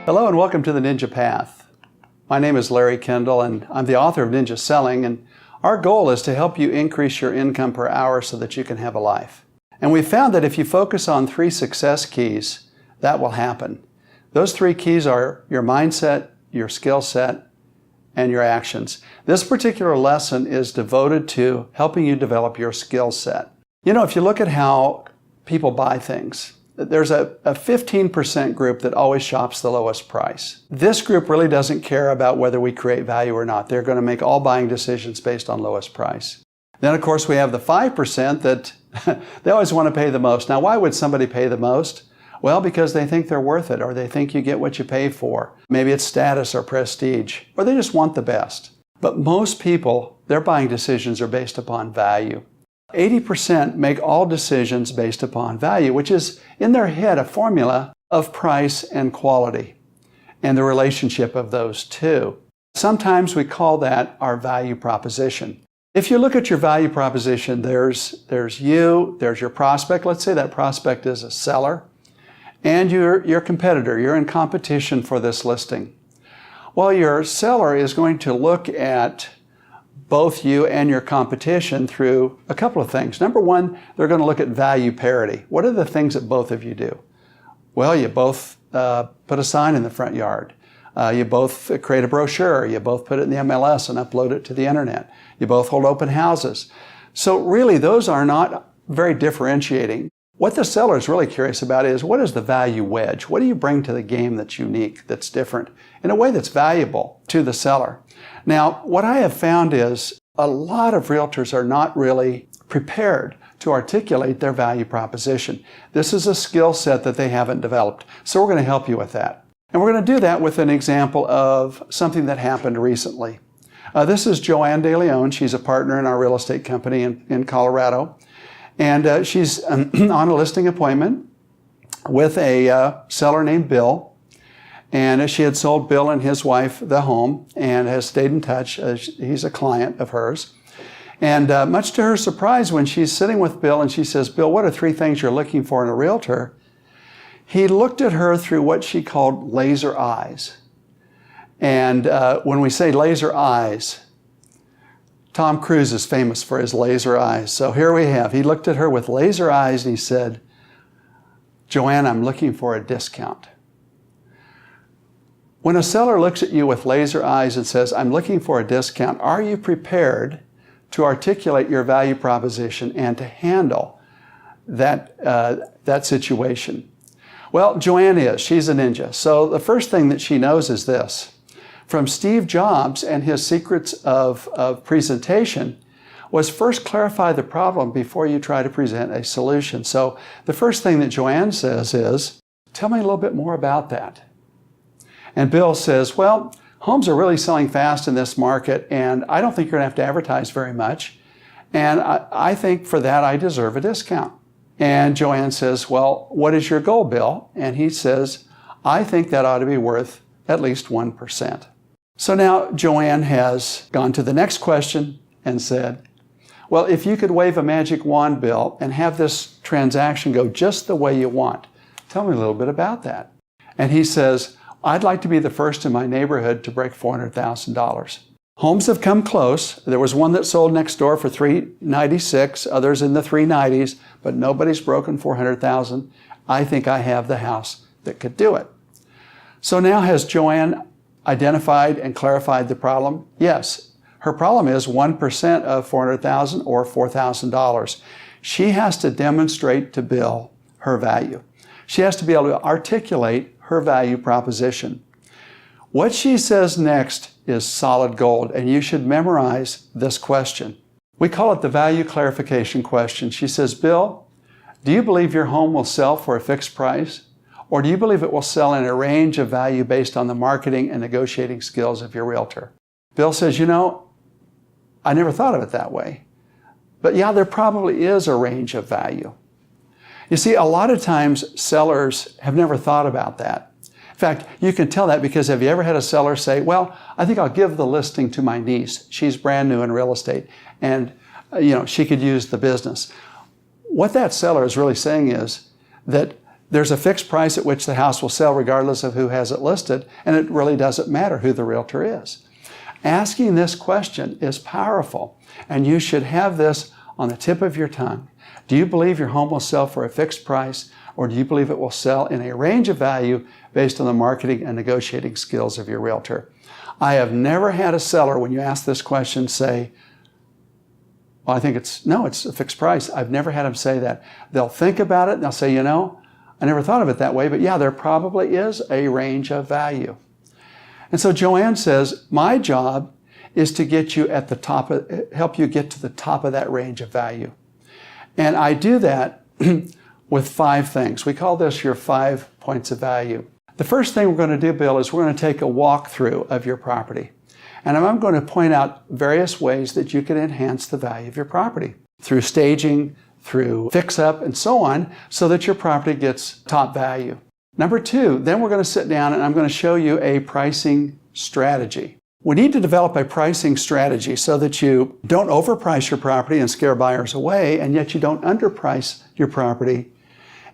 Hello and welcome to the Ninja Path. My name is Larry Kendall and I'm the author of Ninja Selling, and our goal is to help you increase your income per hour so that you can have a life. And we found that if you focus on 3 success keys, that will happen. Those 3 keys are your mindset, your skill set, and your actions. This particular lesson is devoted to helping you develop your skill set. You know, if you look at how people buy things, there's a 15% group that always shops the lowest price. This group really doesn't care about whether we create value or not. They're going to make all buying decisions based on lowest price. Then, of course, we have the 5% that they always want to pay the most. Now, why would somebody pay the most? Well, because they think they're worth it, or they think you get what you pay for. Maybe it's status or prestige, or they just want the best. But most people, their buying decisions are based upon value. 80% make all decisions based upon value, which is in their head a formula of price and quality and the relationship of those two. Sometimes we call that our value proposition. If you look at your value proposition, there's you, there's your prospect. Let's say that prospect is a seller, and your competitor. You're in competition for this listing. Well, your seller is going to look at both you and your competition through a couple of things. Number one, they're going to look at value parity. What are the things that both of you do? Well, you both put a sign in the front yard. You both create a brochure. You both put it in the MLS and upload it to the internet. You both hold open houses. So really, those are not very differentiating. What the seller is really curious about is, what is the value wedge? What do you bring to the game that's unique, that's different, in a way that's valuable to the seller? Now, what I have found is a lot of realtors are not really prepared to articulate their value proposition. This is a skill set that they haven't developed. So we're going to help you with that. And we're going to do that with an example of something that happened recently. This is Joanne De Leon. She's a partner in our real estate company in Colorado. And she's on a listing appointment with a seller named Bill. And she had sold Bill and his wife the home and has stayed in touch. He's a client of hers. And much to her surprise, when she's sitting with Bill and she says, "Bill, what are 3 things you're looking for in a realtor?" He looked at her through what she called laser eyes. And when we say laser eyes, Tom Cruise is famous for his laser eyes. So here we have, he looked at her with laser eyes and he said, "Joanne, I'm looking for a discount." When a seller looks at you with laser eyes and says, "I'm looking for a discount," are you prepared to articulate your value proposition and to handle that situation? Well, Joanne is. She's a ninja. So the first thing that she knows is this. From Steve Jobs and his secrets of presentation was first clarify the problem before you try to present a solution. So the first thing that Joanne says is, "Tell me a little bit more about that." And Bill says, "Well, homes are really selling fast in this market, and I don't think you're going to have to advertise very much. And I think for that I deserve a discount." And Joanne says, "Well, what is your goal, Bill?" And he says, "I think that ought to be worth at least 1%. So now Joanne has gone to the next question and said, "Well, if you could wave a magic wand, Bill, and have this transaction go just the way you want, tell me a little bit about that." And he says, "I'd like to be the first in my neighborhood to break $400,000. Homes have come close. There was one that sold next door for $396, others in the 390s, but nobody's broken $400,000. I think I have the house that could do it." So now has Joanne identified and clarified the problem? Yes. Her problem is 1% of $400,000 or $4,000. She has to demonstrate to Bill her value. She has to be able to articulate her value proposition. What she says next is solid gold, and you should memorize this question. We call it the value clarification question. She says, "Bill, do you believe your home will sell for a fixed price? Or do you believe it will sell in a range of value based on the marketing and negotiating skills of your realtor?" Bill says, "You know, I never thought of it that way. But yeah, there probably is a range of value." You see, a lot of times sellers have never thought about that. In fact, you can tell that because have you ever had a seller say, "Well, I think I'll give the listing to my niece. She's brand new in real estate and she could use the business." What that seller is really saying is that There's a fixed price at which the house will sell regardless of who has it listed, and it really doesn't matter who the realtor is. Asking this question is powerful, and you should have this on the tip of your tongue. Do you believe your home will sell for a fixed price, or do you believe it will sell in a range of value based on the marketing and negotiating skills of your realtor? I have never had a seller, when you ask this question, say, well, I think it's a fixed price. I've never had them say that. They'll think about it and they'll say, I never thought of it that way, but yeah, there probably is a range of value. And so Joanne says, my job is to get you at the top help you get to the top of that range of value. And I do that with 5 things. We call this your 5 points of value. The first thing we're going to do, Bill, is we're going to take a walkthrough of your property. And I'm going to point out various ways that you can enhance the value of your property through staging, through fix-up, and so on, so that your property gets top value. Number 2, then we're going to sit down and I'm going to show you a pricing strategy. We need to develop a pricing strategy so that you don't overprice your property and scare buyers away, and yet you don't underprice your property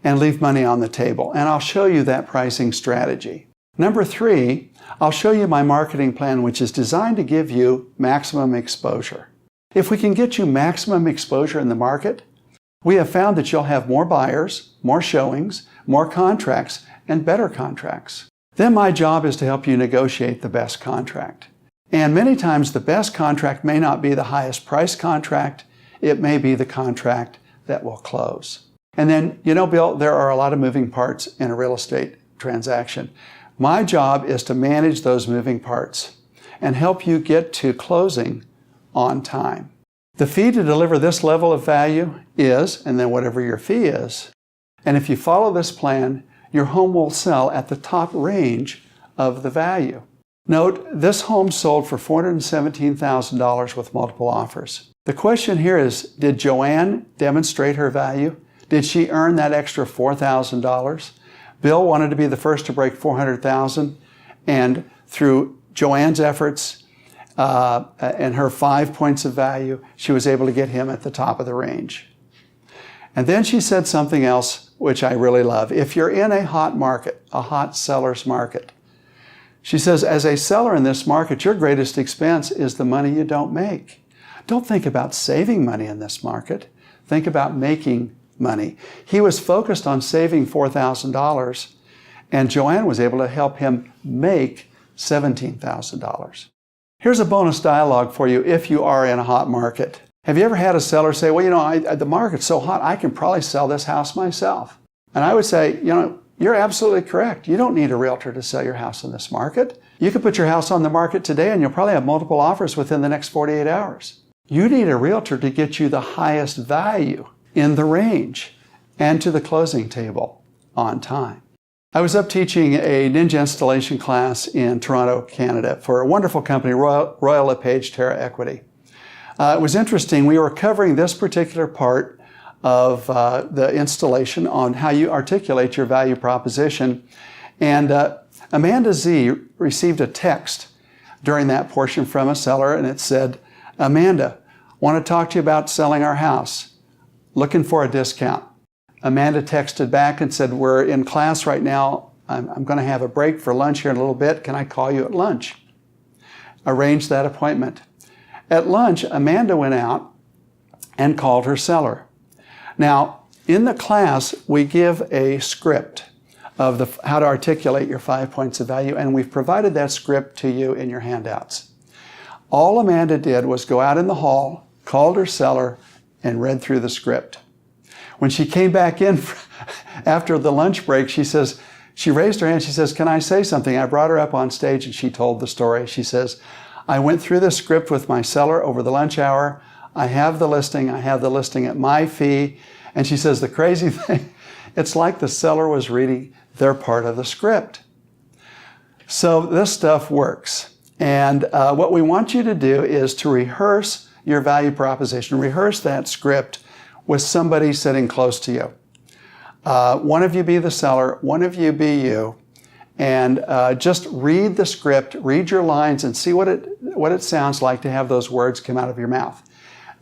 and leave money on the table. And I'll show you that pricing strategy. Number 3, I'll show you my marketing plan, which is designed to give you maximum exposure. If we can get you maximum exposure in the market, we have found that you'll have more buyers, more showings, more contracts, and better contracts. Then my job is to help you negotiate the best contract. And many times the best contract may not be the highest price contract, it may be the contract that will close. And then, Bill, there are a lot of moving parts in a real estate transaction. My job is to manage those moving parts and help you get to closing on time. The fee to deliver this level of value is, and then whatever your fee is, and if you follow this plan, your home will sell at the top range of the value. Note, this home sold for $417,000 with multiple offers. The question here is, did Joanne demonstrate her value? Did she earn that extra $4,000? Bill wanted to be the first to break $400,000, and through Joanne's efforts and her 5 points of value, she was able to get him at the top of the range. And then she said something else which I really love. If you're in a hot market, a hot seller's market, she says, as a seller in this market, your greatest expense is the money you don't make. Don't think about saving money in this market. Think about making money. He was focused on saving $4,000, and Joanne was able to help him make $17,000. Here's a bonus dialogue for you if you are in a hot market. Have you ever had a seller say, well, the market's so hot, I can probably sell this house myself? And I would say, you're absolutely correct. You don't need a realtor to sell your house in this market. You could put your house on the market today and you'll probably have multiple offers within the next 48 hours. You need a realtor to get you the highest value in the range and to the closing table on time. I was up teaching a Ninja installation class in Toronto, Canada for a wonderful company, Royal LePage Terra Equity. It was interesting. We were covering this particular part of the installation on how you articulate your value proposition. And Amanda Z received a text during that portion from a seller, and it said, Amanda, want to talk to you about selling our house. Looking for a discount. Amanda texted back and said, we're in class right now. I'm going to have a break for lunch here in a little bit. Can I call you at lunch? Arrange that appointment. At lunch, Amanda went out and called her seller. Now, in the class, we give a script of how to articulate your 5 points of value, and we've provided that script to you in your handouts. All Amanda did was go out in the hall, called her seller, and read through the script. When she came back in after the lunch break, she raised her hand, she says, can I say something? I brought her up on stage and she told the story. She says, I went through the script with my seller over the lunch hour. I have the listing at my fee. And she says, the crazy thing, it's like the seller was reading their part of the script. So this stuff works. And what we want you to do is to rehearse your value proposition, rehearse that script with somebody sitting close to you. One of you be the seller, one of you be you, and just read the script, read your lines, and see what it sounds like to have those words come out of your mouth.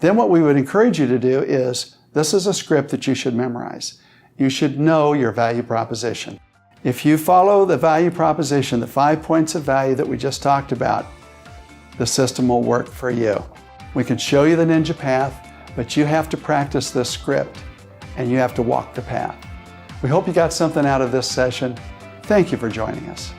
Then what we would encourage you to do is, this is a script that you should memorize. You should know your value proposition. If you follow the value proposition, the 5 points of value that we just talked about, the system will work for you. We can show you the ninja path, but you have to practice this script and you have to walk the path. We hope you got something out of this session. Thank you for joining us.